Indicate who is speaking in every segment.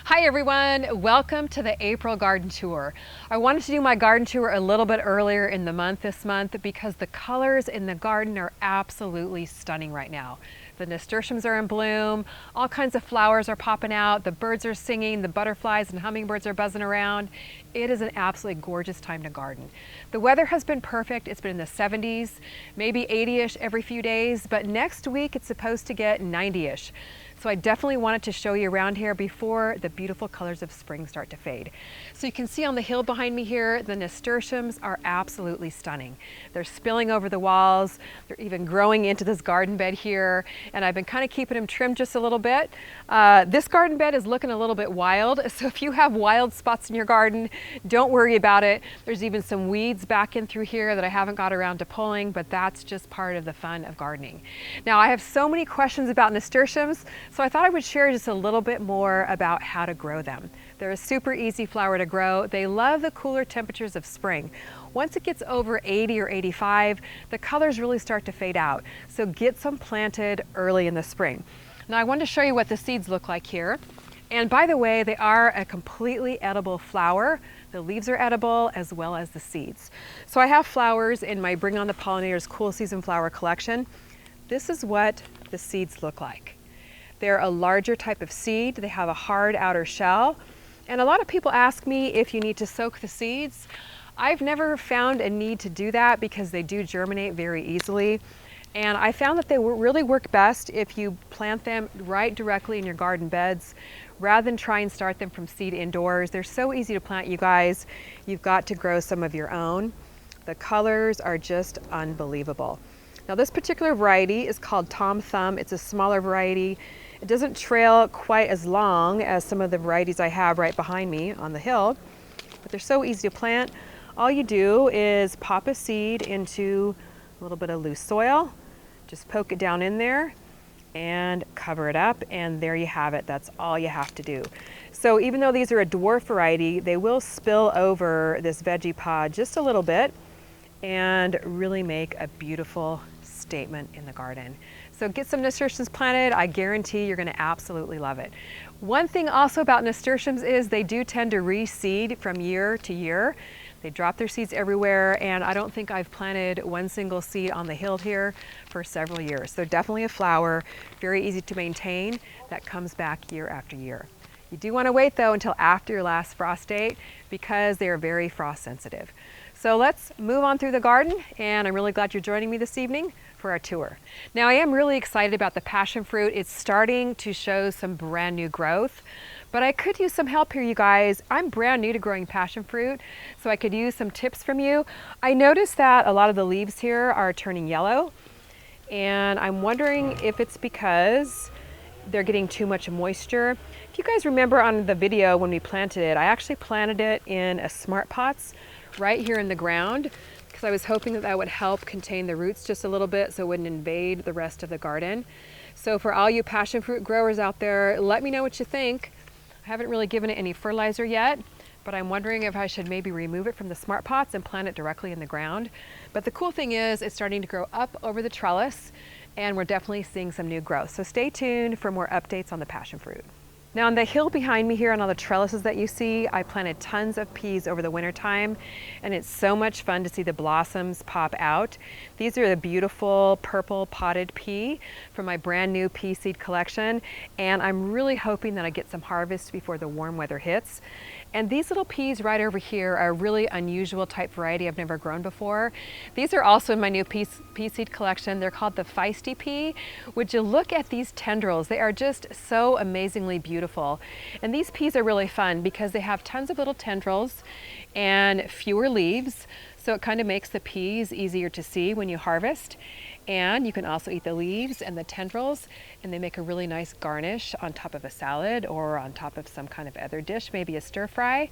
Speaker 1: Hi everyone, welcome to the April garden tour. I wanted to do my garden tour a little bit earlier in the month this month because the colors in the garden are absolutely stunning right now. The nasturtiums are in bloom, all kinds of flowers are popping out, the birds are singing, the butterflies and hummingbirds are buzzing around. It is an absolutely gorgeous time to garden. The weather has been perfect. It's been in the 70s, maybe 80-ish every few days, but next week it's supposed to get 90-ish. So I definitely wanted to show you around here before the beautiful colors of spring start to fade. So you can see on the hill behind me here, the nasturtiums are absolutely stunning. They're spilling over the walls. They're even growing into this garden bed here. And I've been kind of keeping them trimmed just a little bit. This garden bed is looking a little bit wild. So if you have wild spots in your garden, don't worry about it. There's even some weeds back in through here that I haven't got around to pulling, but that's just part of the fun of gardening. Now I have so many questions about nasturtiums. So I thought I would share just a little bit more about how to grow them. They're a super easy flower to grow. They love the cooler temperatures of spring. Once it gets over 80 or 85, the colors really start to fade out. So get some planted early in the spring. Now I wanted to show you what the seeds look like here. And by the way, they are a completely edible flower. The leaves are edible as well as the seeds. So I have flowers in my Bring on the Pollinators Cool Season Flower collection. This is what the seeds look like. They're a larger type of seed. They have a hard outer shell. And a lot of people ask me if you need to soak the seeds. I've never found a need to do that because they do germinate very easily. And I found that they really work best if you plant them right directly in your garden beds rather than try and start them from seed indoors. They're so easy to plant, you guys. You've got to grow some of your own. The colors are just unbelievable. Now this particular variety is called Tom Thumb. It's a smaller variety. It doesn't trail quite as long as some of the varieties I have right behind me on the hill, but they're so easy to plant. All you do is pop a seed into a little bit of loose soil, just poke it down in there and cover it up, and there you have it. That's all you have to do. So even though these are a dwarf variety, they will spill over this veggie pod just a little bit and really make a beautiful statement in the garden. So get some nasturtiums planted. I guarantee you're going to absolutely love it. One thing also about nasturtiums is they do tend to reseed from year to year. They drop their seeds everywhere, and I don't think I've planted one single seed on the hill here for several years. So definitely a flower, very easy to maintain, that comes back year after year. You do want to wait though until after your last frost date because they are very frost sensitive. So let's move on through the garden, and I'm really glad you're joining me this evening for our tour. Now I am really excited about the passion fruit. It's starting to show some brand new growth, but I could use some help here, you guys. I'm brand new to growing passion fruit, so I could use some tips from you. I noticed that a lot of the leaves here are turning yellow, and I'm wondering if it's because they're getting too much moisture. If you guys remember on the video when we planted it, I actually planted it in a smart pots right here in the ground because I was hoping that that would help contain the roots just a little bit so it wouldn't invade the rest of the garden. So for all you passion fruit growers out there, let me know what you think. I haven't really given it any fertilizer yet, but I'm wondering if I should maybe remove it from the smart pots and plant it directly in the ground. But the cool thing is it's starting to grow up over the trellis, and we're definitely seeing some new growth. So stay tuned for more updates on the passion fruit. Now on the hill behind me here on all the trellises that you see, I planted tons of peas over the winter time, and it's so much fun to see the blossoms pop out. These are the beautiful purple potted pea from my brand new pea seed collection, and I'm really hoping that I get some harvest before the warm weather hits. And these little peas right over here are a really unusual type variety I've never grown before. These are also in my new pea seed collection. They're called the feisty pea. Would you look at these tendrils? They are just so amazingly beautiful. And these peas are really fun because they have tons of little tendrils and fewer leaves. So it kind of makes the peas easier to see when you harvest. And you can also eat the leaves and the tendrils, and they make a really nice garnish on top of a salad or on top of some kind of other dish, maybe a stir fry.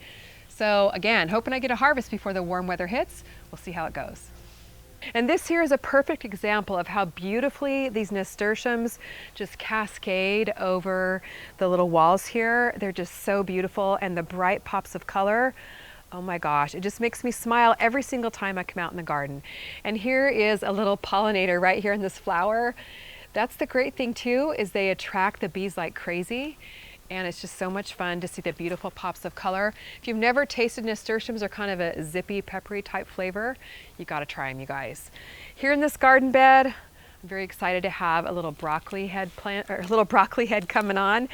Speaker 1: So again, hoping I get a harvest before the warm weather hits. We'll see how it goes. And this here is a perfect example of how beautifully these nasturtiums just cascade over the little walls here. They're just so beautiful, and the bright pops of color. Oh my gosh, it just makes me smile every single time I come out in the garden. And here is a little pollinator right here in this flower. That's the great thing too, is they attract the bees like crazy. And it's just so much fun to see the beautiful pops of color. If you've never tasted nasturtiums, they're kind of a zippy, peppery type flavor. You gotta try them, you guys. Here in this garden bed, I'm very excited to have a little broccoli head plant, or a little broccoli head coming on.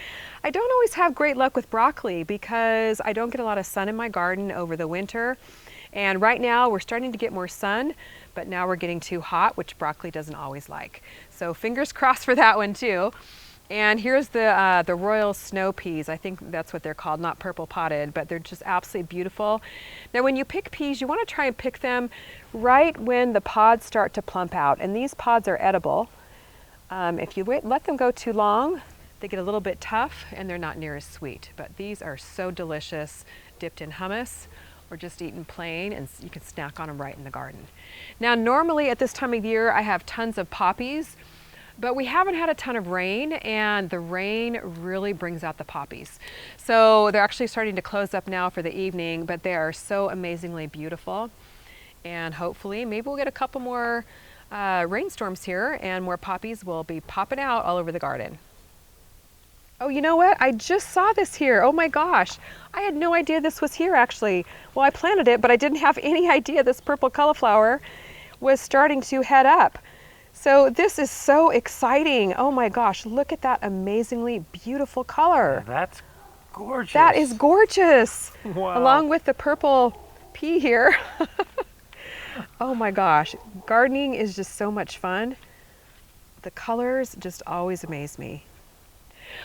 Speaker 1: I don't always have great luck with broccoli because I don't get a lot of sun in my garden over the winter. And right now we're starting to get more sun, but now we're getting too hot, which broccoli doesn't always like. So fingers crossed for that one too. And here's the royal snow peas. I think that's what they're called, not purple potted, but they're just absolutely beautiful. Now when you pick peas, you want to try and pick them right when the pods start to plump out. And these pods are edible. If you let them go too long, they get a little bit tough and they're not near as sweet. But these are so delicious, dipped in hummus or just eaten plain, and you can snack on them right in the garden. Now normally at this time of year, I have tons of poppies. But we haven't had a ton of rain, and the rain really brings out the poppies. So they're actually starting to close up now for the evening, but they are so amazingly beautiful. And hopefully, maybe we'll get a couple more rainstorms here, and more poppies will be popping out all over the garden. Oh, you know what? I just saw this here. Oh my gosh. I had no idea this was here actually. Well, I planted it, but I didn't have any idea this purple cauliflower was starting to head up. So this is so exciting. Oh my gosh, look at that amazingly beautiful color.
Speaker 2: That's gorgeous.
Speaker 1: That is gorgeous.
Speaker 2: Wow.
Speaker 1: Along with the purple pea here. Oh my gosh, gardening is just so much fun. The colors just always amaze me.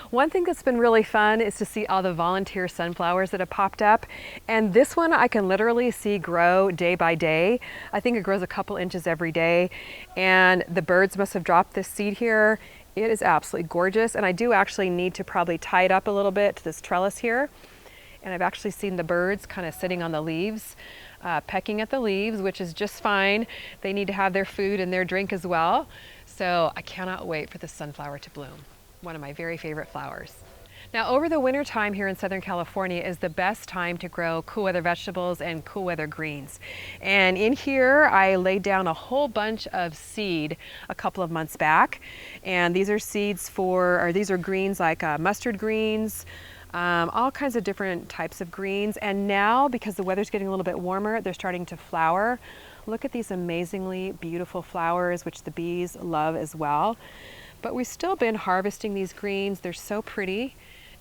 Speaker 1: One thing that's been really fun is to see all the volunteer sunflowers that have popped up. And this one I can literally see grow day by day. I think it grows a couple inches every day. And the birds must have dropped this seed here. It is absolutely gorgeous. And I do actually need to probably tie it up a little bit to this trellis here. And I've actually seen the birds kind of sitting on the leaves, pecking at the leaves, which is just fine. They need to have their food and their drink as well. So I cannot wait for the sunflower to bloom. One of my very favorite flowers. Now over the winter time here in Southern California is the best time to grow cool weather vegetables and cool weather greens. And in here I laid down a whole bunch of seed a couple of months back. And these are seeds these are greens like mustard greens, all kinds of different types of greens. And now because the weather's getting a little bit warmer, they're starting to flower. Look at these amazingly beautiful flowers, which the bees love as well. But we've still been harvesting these greens. They're so pretty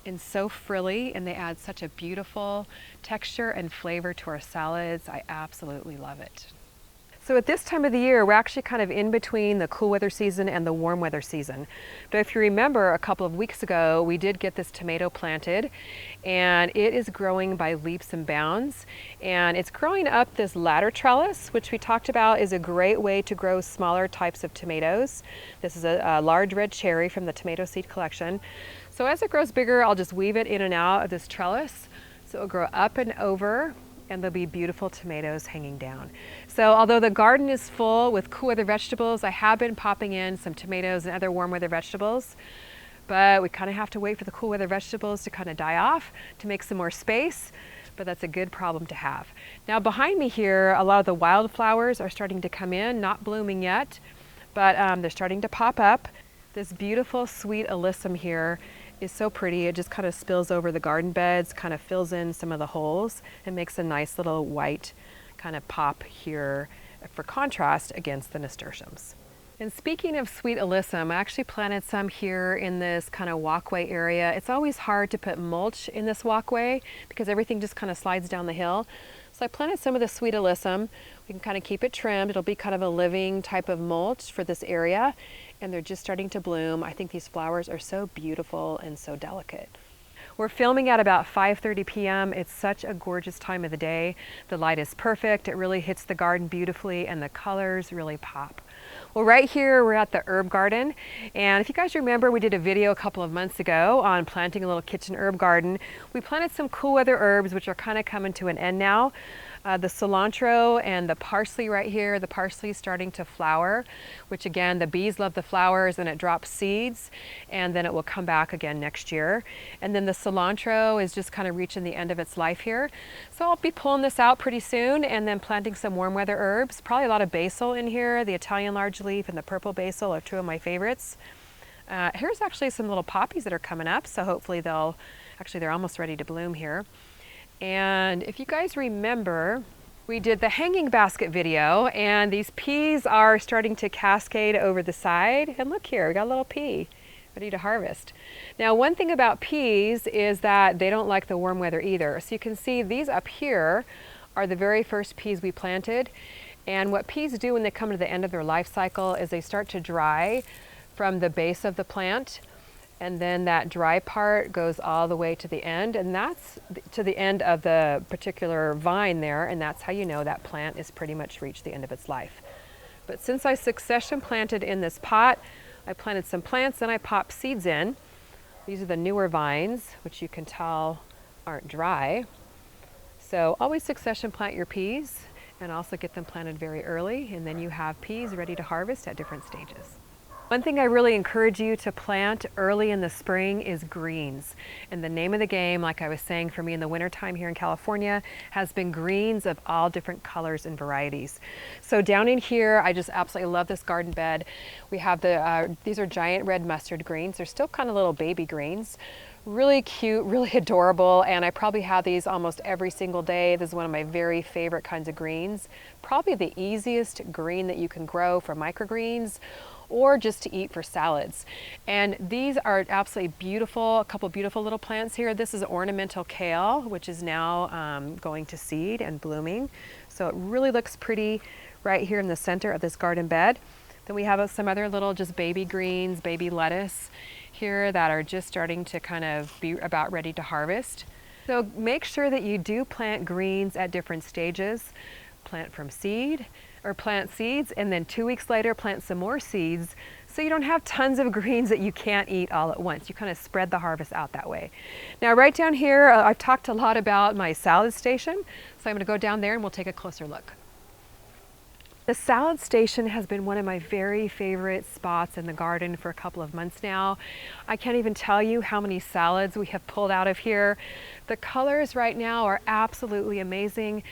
Speaker 1: and so frilly, and they add such a beautiful texture and flavor to our salads. I absolutely love it. So at this time of the year, we're actually kind of in between the cool weather season and the warm weather season. But if you remember, a couple of weeks ago, we did get this tomato planted, and it is growing by leaps and bounds. And it's growing up this ladder trellis, which we talked about is a great way to grow smaller types of tomatoes. This is a large red cherry from the tomato seed collection. So as it grows bigger, I'll just weave it in and out of this trellis. So it'll grow up and over, and there'll be beautiful tomatoes hanging down. So although the garden is full with cool weather vegetables, I have been popping in some tomatoes and other warm weather vegetables, but we kind of have to wait for the cool weather vegetables to kind of die off to make some more space, but that's a good problem to have. Now behind me here, a lot of the wildflowers are starting to come in, not blooming yet, but they're starting to pop up. This beautiful sweet alyssum here is so pretty. It just kind of spills over the garden beds, kind of fills in some of the holes and makes a nice little white kind of pop here for contrast against the nasturtiums. And speaking of sweet alyssum, I actually planted some here in this kind of walkway area. It's always hard to put mulch in this walkway because everything just kind of slides down the hill. So I planted some of the sweet alyssum. We can kind of keep it trimmed. It'll be kind of a living type of mulch for this area. And they're just starting to bloom. I think these flowers are so beautiful and so delicate. We're filming at about 5:30 p.m. It's such a gorgeous time of the day. The light is perfect. It really hits the garden beautifully and the colors really pop. Well, right here we're at the herb garden, and if you guys remember, we did a video a couple of months ago on planting a little kitchen herb garden. We planted some cool weather herbs which are kind of coming to an end now. The cilantro and the parsley right here, the parsley is starting to flower, which again, the bees love the flowers and it drops seeds, and then it will come back again next year. And then the cilantro is just kind of reaching the end of its life here. So I'll be pulling this out pretty soon and then planting some warm weather herbs. Probably a lot of basil in here. The Italian large leaf and the purple basil are two of my favorites. Here's actually some little poppies that are coming up, so hopefully they're almost ready to bloom here. And if you guys remember, we did the hanging basket video, and these peas are starting to cascade over the side. And look here, we got a little pea ready to harvest. Now, one thing about peas is that they don't like the warm weather either. So you can see these up here are the very first peas we planted. And what peas do when they come to the end of their life cycle is they start to dry from the base of the plant. And then that dry part goes all the way to the end, and that's to the end of the particular vine there, and that's how you know that plant is pretty much reached the end of its life. But since I succession planted in this pot, I planted some plants and I popped seeds in. These are the newer vines, which you can tell aren't dry. So always succession plant your peas and also get them planted very early, and then you have peas ready to harvest at different stages. One thing I really encourage you to plant early in the spring is greens. And the name of the game, like I was saying for me in the wintertime here in California, has been greens of all different colors and varieties. So down in here, I just absolutely love this garden bed. We have these are giant red mustard greens. They're still kind of little baby greens. Really cute, really adorable, and I probably have these almost every single day. This is one of my very favorite kinds of greens. Probably the easiest green that you can grow for microgreens, or just to eat for salads. And these are absolutely beautiful, a couple beautiful little plants here. This is ornamental kale, which is now going to seed and blooming. So it really looks pretty right here in the center of this garden bed. Then we have some other little just baby greens, baby lettuce here that are just starting to kind of be about ready to harvest. So make sure that you do plant greens at different stages. Plant from seed, or plant seeds, and then 2 weeks later plant some more seeds, so you don't have tons of greens that you can't eat all at once. You kind of spread the harvest out that way. Now right down here, I've talked a lot about my salad station, so I'm going to go down there and we'll take a closer look. The salad station has been one of my very favorite spots in the garden for a couple of months now. I can't even tell you how many salads we have pulled out of here. The colors right now are absolutely amazing.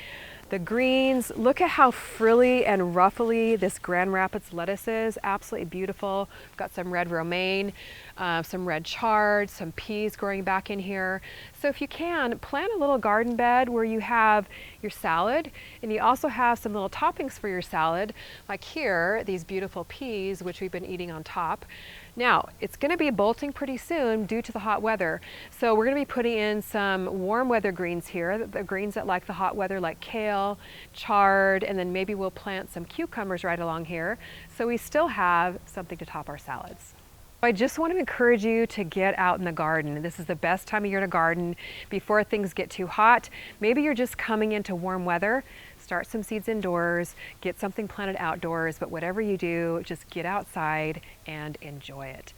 Speaker 1: The greens, look at how frilly and ruffly this Grand Rapids lettuce is. Absolutely beautiful. We've got some red romaine, some red chard, some peas growing back in here. So if you can, plant a little garden bed where you have your salad, and you also have some little toppings for your salad, like here, these beautiful peas, which we've been eating on top. Now, it's going to be bolting pretty soon due to the hot weather. So we're going to be putting in some warm weather greens here, the greens that like the hot weather, like kale, chard, and then maybe we'll plant some cucumbers right along here. So we still have something to top our salads. I just want to encourage you to get out in the garden. This is the best time of year to garden before things get too hot. Maybe you're just coming into warm weather. Start some seeds indoors, get something planted outdoors, but whatever you do, just get outside and enjoy it.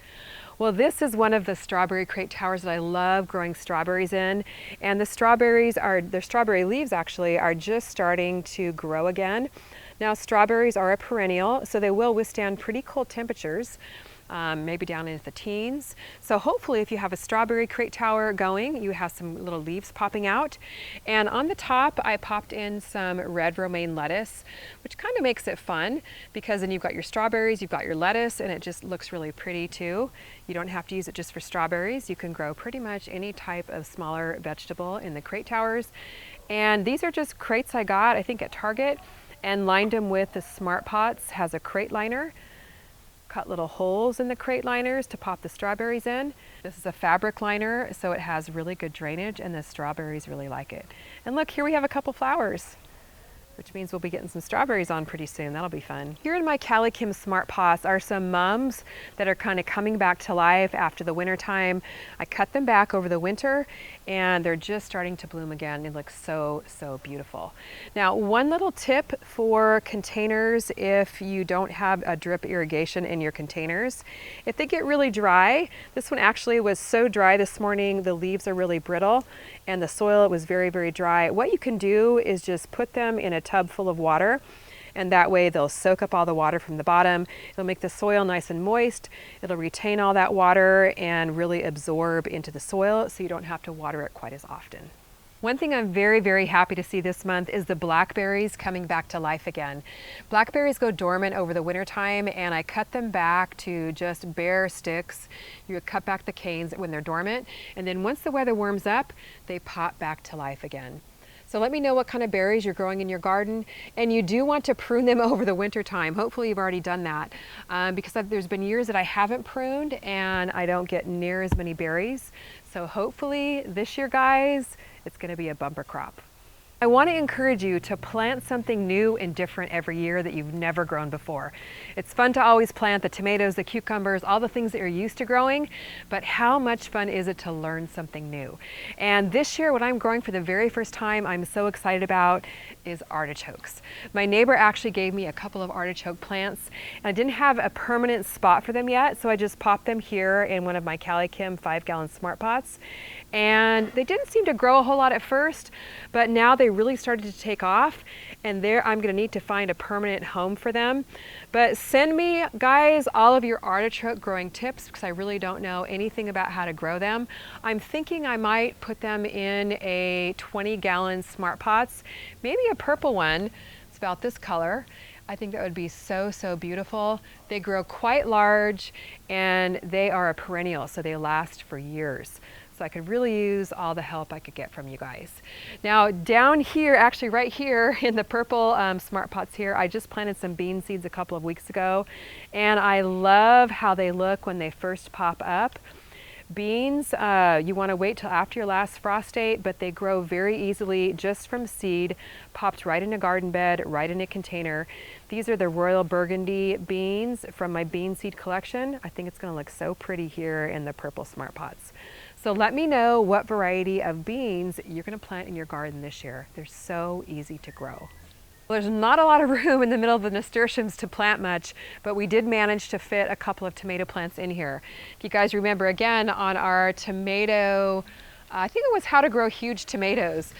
Speaker 1: Well, this is one of the strawberry crate towers that I love growing strawberries in, and the strawberry leaves actually are just starting to grow again. Now, strawberries are a perennial, so they will withstand pretty cold temperatures. Maybe down into the teens. So hopefully if you have a strawberry crate tower going, you have some little leaves popping out. And on the top, I popped in some red romaine lettuce, which kind of makes it fun because then you've got your strawberries, you've got your lettuce, and it just looks really pretty too. You don't have to use it just for strawberries. You can grow pretty much any type of smaller vegetable in the crate towers. And these are just crates I got, I think at Target, and lined them with the Smart Pots, has a crate liner. Cut little holes in the crate liners to pop the strawberries in. This is a fabric liner, so it has really good drainage, and the strawberries really like it. And look, here we have a couple flowers, which means we'll be getting some strawberries on pretty soon. That'll be fun. Here in my CaliKim Smart Pots are some mums that are kind of coming back to life after the winter time. I cut them back over the winter, and they're just starting to bloom again. They look so, so beautiful. Now, one little tip for containers if you don't have a drip irrigation in your containers. If they get really dry, this one actually was so dry this morning, the leaves are really brittle, and the soil was very, very dry. What you can do is just put them in a tub full of water, and that way they'll soak up all the water from the bottom. It'll make the soil nice and moist. It'll retain all that water and really absorb into the soil, so you don't have to water it quite as often. One thing I'm very, very happy to see this month is the blackberries coming back to life again. Blackberries go dormant over the winter time, and I cut them back to just bare sticks. You cut back the canes when they're dormant, and then once the weather warms up, they pop back to life again. So let me know what kind of berries you're growing in your garden, and you do want to prune them over the winter time. Hopefully you've already done that, because there's been years that I haven't pruned and I don't get near as many berries. So hopefully this year, guys, it's going to be a bumper crop. I want to encourage you to plant something new and different every year that you've never grown before. It's fun to always plant the tomatoes, the cucumbers, all the things that you're used to growing, but how much fun is it to learn something new? And this year, what I'm growing for the very first time, I'm so excited about, is artichokes. My neighbor actually gave me a couple of artichoke plants, and I didn't have a permanent spot for them yet, so I just popped them here in one of my CaliKim 5-gallon smart pots. And they didn't seem to grow a whole lot at first, but now they really started to take off, and there I'm going to need to find a permanent home for them. But send me, guys, all of your artichoke growing tips, because I really don't know anything about how to grow them. I'm thinking I might put them in a 20-gallon smart pots, maybe a purple one. It's about this color. I think that would be so, so beautiful. They grow quite large, and they are a perennial, so they last for years. So I could really use all the help I could get from you guys. Now down here, actually right here in the purple smart pots here, I just planted some bean seeds a couple of weeks ago, and I love how they look when they first pop up. Beans, you want to wait till after your last frost date, but they grow very easily just from seed, popped right in a garden bed, right in a container. These are the Royal Burgundy beans from my bean seed collection. I think it's going to look so pretty here in the purple smart pots. So let me know what variety of beans you're going to plant in your garden this year. They're so easy to grow. Well, there's not a lot of room in the middle of the nasturtiums to plant much, but we did manage to fit a couple of tomato plants in here. If you guys remember, again, on our tomato, I think it was how to grow huge tomatoes.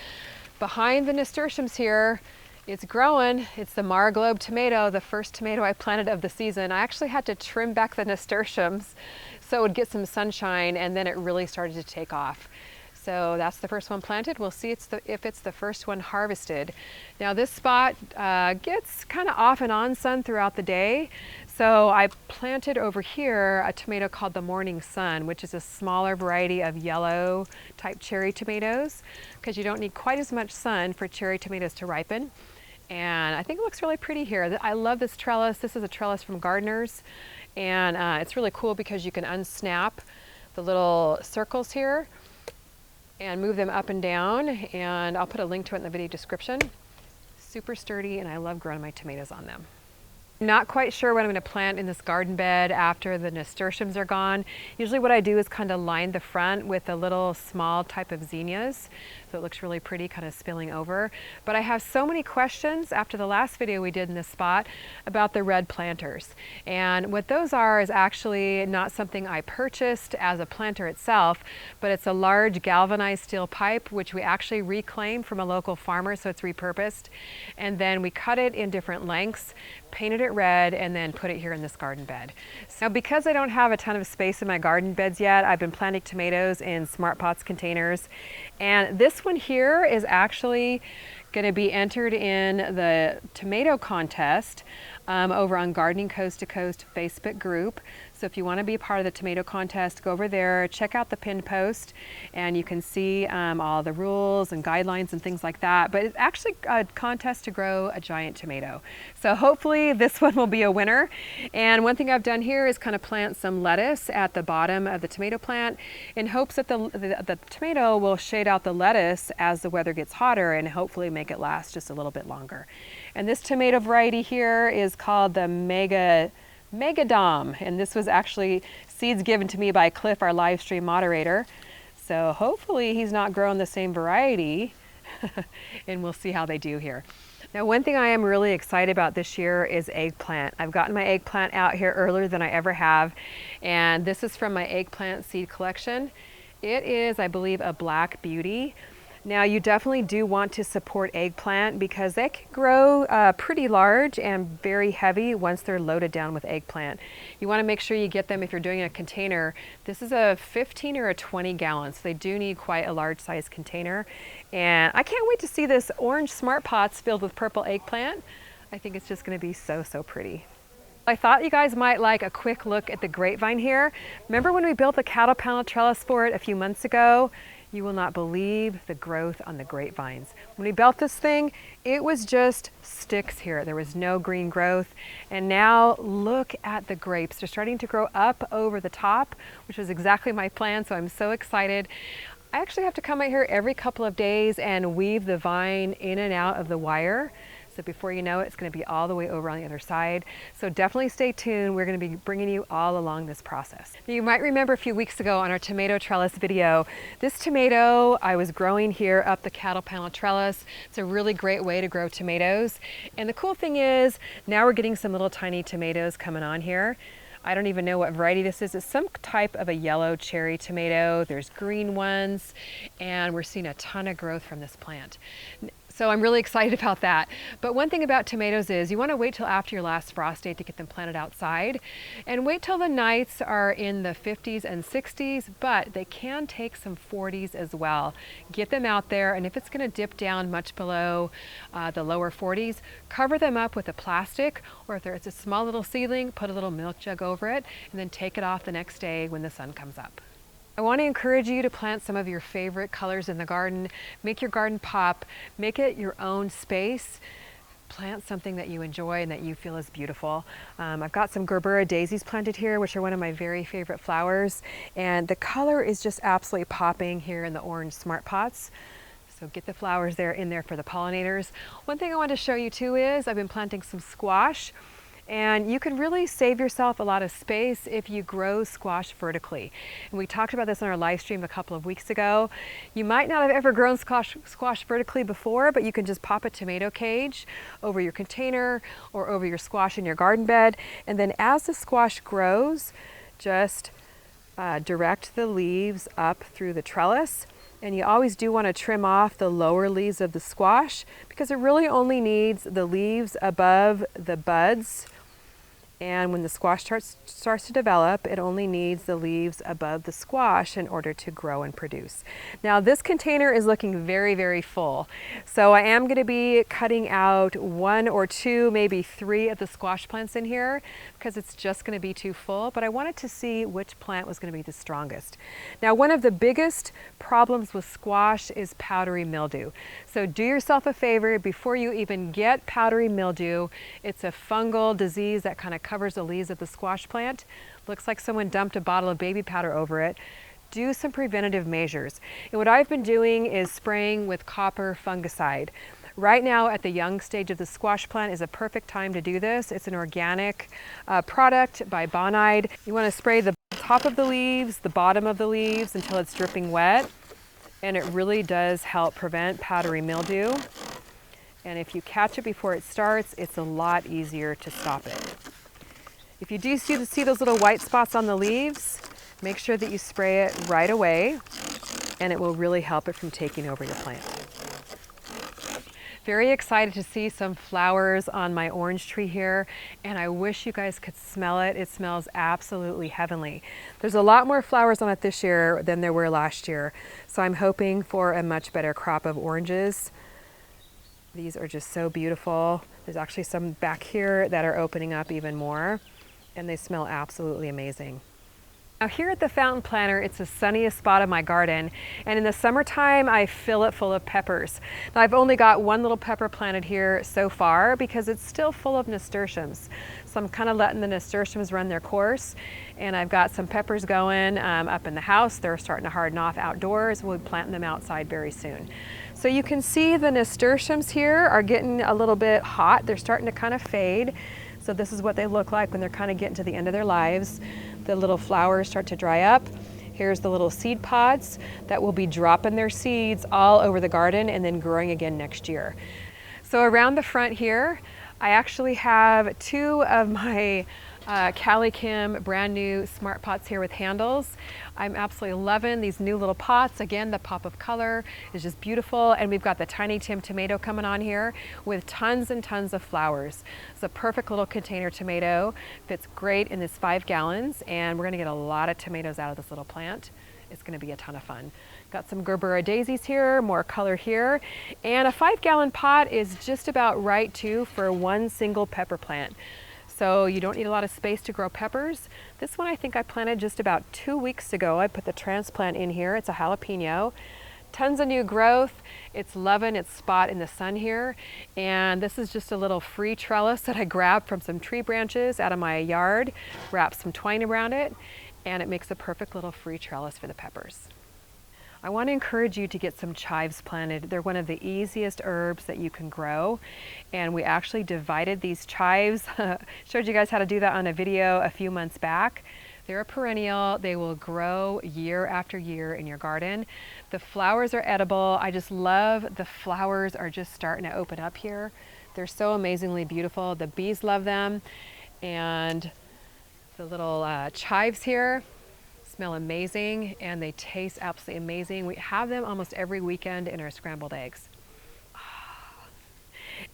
Speaker 1: Behind the nasturtiums here, it's growing. It's the Marglobe tomato, the first tomato I planted of the season. I actually had to trim back the nasturtiums so it would get some sunshine, and then it really started to take off. So that's the first one planted. We'll see if it's the first one harvested. Now this spot gets kind of off and on sun throughout the day. So I planted over here a tomato called the Morning Sun, which is a smaller variety of yellow type cherry tomatoes, because you don't need quite as much sun for cherry tomatoes to ripen. And I think it looks really pretty here. I love this trellis. This is a trellis from Gardeners. And it's really cool because you can unsnap the little circles here and move them up and down. And I'll put a link to it in the video description. Super sturdy, and I love growing my tomatoes on them. Not quite sure what I'm going to plant in this garden bed after the nasturtiums are gone. Usually what I do is kind of line the front with a little small type of zinnias, so it looks really pretty, kind of spilling over. But I have so many questions after the last video we did in this spot about the red planters. And what those are is actually not something I purchased as a planter itself, but it's a large galvanized steel pipe which we actually reclaimed from a local farmer, so it's repurposed. And then we cut it in different lengths, painted it red, and then put it here in this garden bed. So because I don't have a ton of space in my garden beds yet, I've been planting tomatoes in Smart Pots containers. And this one here is actually going to be entered in the tomato contest over on Gardening Coast to Coast Facebook group. So if you want to be a part of the tomato contest, go over there, check out the pinned post, and you can see all the rules and guidelines and things like that. But it's actually a contest to grow a giant tomato. So hopefully this one will be a winner. And one thing I've done here is kind of plant some lettuce at the bottom of the tomato plant in hopes that the tomato will shade out the lettuce as the weather gets hotter and hopefully make it last just a little bit longer. And this tomato variety here is called the Megadom, and this was actually seeds given to me by Cliff, our live stream moderator. So hopefully he's not growing the same variety, and we'll see how they do here. Now, one thing I am really excited about this year is eggplant. I've gotten my eggplant out here earlier than I ever have, and this is from my eggplant seed collection. It is, I believe, a Black Beauty. Now you definitely do want to support eggplant because they can grow pretty large and very heavy once they're loaded down with eggplant. You want to make sure you get them if you're doing a container. This is a 15 or a 20 gallons. So they do need quite a large size container. And I can't wait to see this orange smart pots filled with purple eggplant. I think it's just going to be so, so pretty. I thought you guys might like a quick look at the grapevine here. Remember when we built the cattle panel trellis for it a few months ago? You will not believe the growth on the grapevines. When we built this thing, it was just sticks here. There was no green growth. And now look at the grapes. They're starting to grow up over the top, which was exactly my plan, so I'm so excited. I actually have to come out here every couple of days and weave the vine in and out of the wire. So before you know it, it's going to be all the way over on the other side. So definitely stay tuned. We're going to be bringing you all along this process. You might remember a few weeks ago on our tomato trellis video, this tomato I was growing here up the cattle panel trellis. It's a really great way to grow tomatoes. And the cool thing is now we're getting some little tiny tomatoes coming on here. I don't even know what variety this is. It's some type of a yellow cherry tomato. There's green ones, and we're seeing a ton of growth from this plant. So I'm really excited about that. But one thing about tomatoes is you want to wait till after your last frost date to get them planted outside, and wait till the nights are in the 50s and 60s, but they can take some 40s as well. Get them out there, and if it's going to dip down much below the lower 40s, cover them up with a plastic, or if there's a small little seedling, put a little milk jug over it, and then take it off the next day when the sun comes up. I want to encourage you to plant some of your favorite colors in the garden. Make your garden pop. Make it your own space. Plant something that you enjoy and that you feel is beautiful. I've got some Gerbera daisies planted here, which are one of my very favorite flowers. And the color is just absolutely popping here in the orange smart pots. So get the flowers in there for the pollinators. One thing I want to show you too is I've been planting some squash. And you can really save yourself a lot of space if you grow squash vertically. And we talked about this on our live stream a couple of weeks ago. You might not have ever grown squash vertically before, but you can just pop a tomato cage over your container or over your squash in your garden bed. And then as the squash grows, just direct the leaves up through the trellis. And you always do want to trim off the lower leaves of the squash because it really only needs the leaves above the buds. And when the squash starts to develop, it only needs the leaves above the squash in order to grow and produce. Now this container is looking very, very full. So I am going to be cutting out 1 or 2, maybe 3 of the squash plants in here because it's just going to be too full. But I wanted to see which plant was going to be the strongest. Now one of the biggest problems with squash is powdery mildew. So do yourself a favor before you even get powdery mildew. It's a fungal disease that kind of covers the leaves of the squash plant. Looks like someone dumped a bottle of baby powder over it. Do some preventative measures. And what I've been doing is spraying with copper fungicide. Right now at the young stage of the squash plant is a perfect time to do this. It's an organic product by Bonide. You want to spray the top of the leaves, the bottom of the leaves until it's dripping wet. And it really does help prevent powdery mildew. And if you catch it before it starts, it's a lot easier to stop it. If you do see those little white spots on the leaves, make sure that you spray it right away, and it will really help it from taking over your plant. Very excited to see some flowers on my orange tree here, and I wish you guys could smell it. It smells absolutely heavenly. There's a lot more flowers on it this year than there were last year, so I'm hoping for a much better crop of oranges. These are just so beautiful. There's actually some back here that are opening up even more, and they smell absolutely amazing. Now here at the fountain planter, it's the sunniest spot of my garden, and in the summertime I fill it full of peppers. Now I've only got 1 little pepper planted here so far because it's still full of nasturtiums. So I'm kind of letting the nasturtiums run their course, and I've got some peppers going up in the house. They're starting to harden off outdoors. We'll be planting them outside very soon. So you can see the nasturtiums here are getting a little bit hot. They're starting to kind of fade. So this is what they look like when they're kind of getting to the end of their lives. The little flowers start to dry up. Here's the little seed pods that will be dropping their seeds all over the garden and then growing again next year. So around the front here, I actually have 2 of my CaliKim brand new smart pots here with handles. I'm absolutely loving these new little pots. Again, the pop of color is just beautiful. And we've got the Tiny Tim tomato coming on here with tons and tons of flowers. It's a perfect little container tomato. Fits great in this 5 gallons, and we're gonna get a lot of tomatoes out of this little plant. It's gonna be a ton of fun. Got some Gerbera daisies here, more color here. And a 5-gallon pot is just about right too for one single pepper plant. So you don't need a lot of space to grow peppers. This one I think I planted just about 2 weeks ago. I put the transplant in here. It's a jalapeno. Tons of new growth. It's loving its spot in the sun here. And this is just a little free trellis that I grabbed from some tree branches out of my yard, wrapped some twine around it, and it makes a perfect little free trellis for the peppers. I want to encourage you to get some chives planted. They're one of the easiest herbs that you can grow. And we actually divided these chives. Showed you guys how to do that on a video a few months back. They're a perennial. They will grow year after year in your garden. The flowers are edible. I just love the flowers are just starting to open up here. They're so amazingly beautiful. The bees love them. And the little chives here smell amazing, and they taste absolutely amazing. We have them almost every weekend in our scrambled eggs.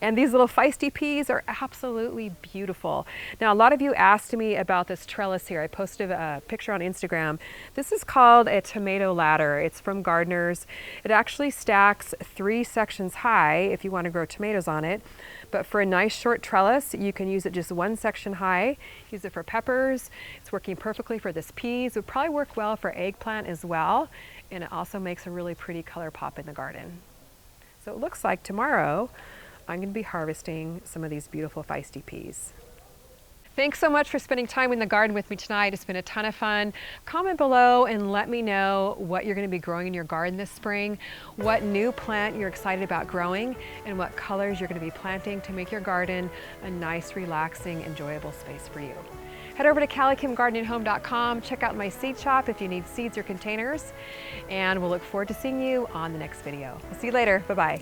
Speaker 1: And these little feisty peas are absolutely beautiful. Now, a lot of you asked me about this trellis here. I posted a picture on Instagram. This is called a tomato ladder. It's from Gardeners. It actually stacks 3 sections high if you want to grow tomatoes on it. But for a nice short trellis, you can use it just 1 section high. Use it for peppers. It's working perfectly for this peas. It would probably work well for eggplant as well. And it also makes a really pretty color pop in the garden. So it looks like tomorrow, I'm going to be harvesting some of these beautiful feisty peas. Thanks so much for spending time in the garden with me tonight. It's been a ton of fun. Comment below and let me know what you're going to be growing in your garden this spring, what new plant you're excited about growing, and what colors you're going to be planting to make your garden a nice, relaxing, enjoyable space for you. Head over to CaliKimGardenandHome.com. Check out my seed shop if you need seeds or containers, and we'll look forward to seeing you on the next video. We'll see you later. Bye-bye.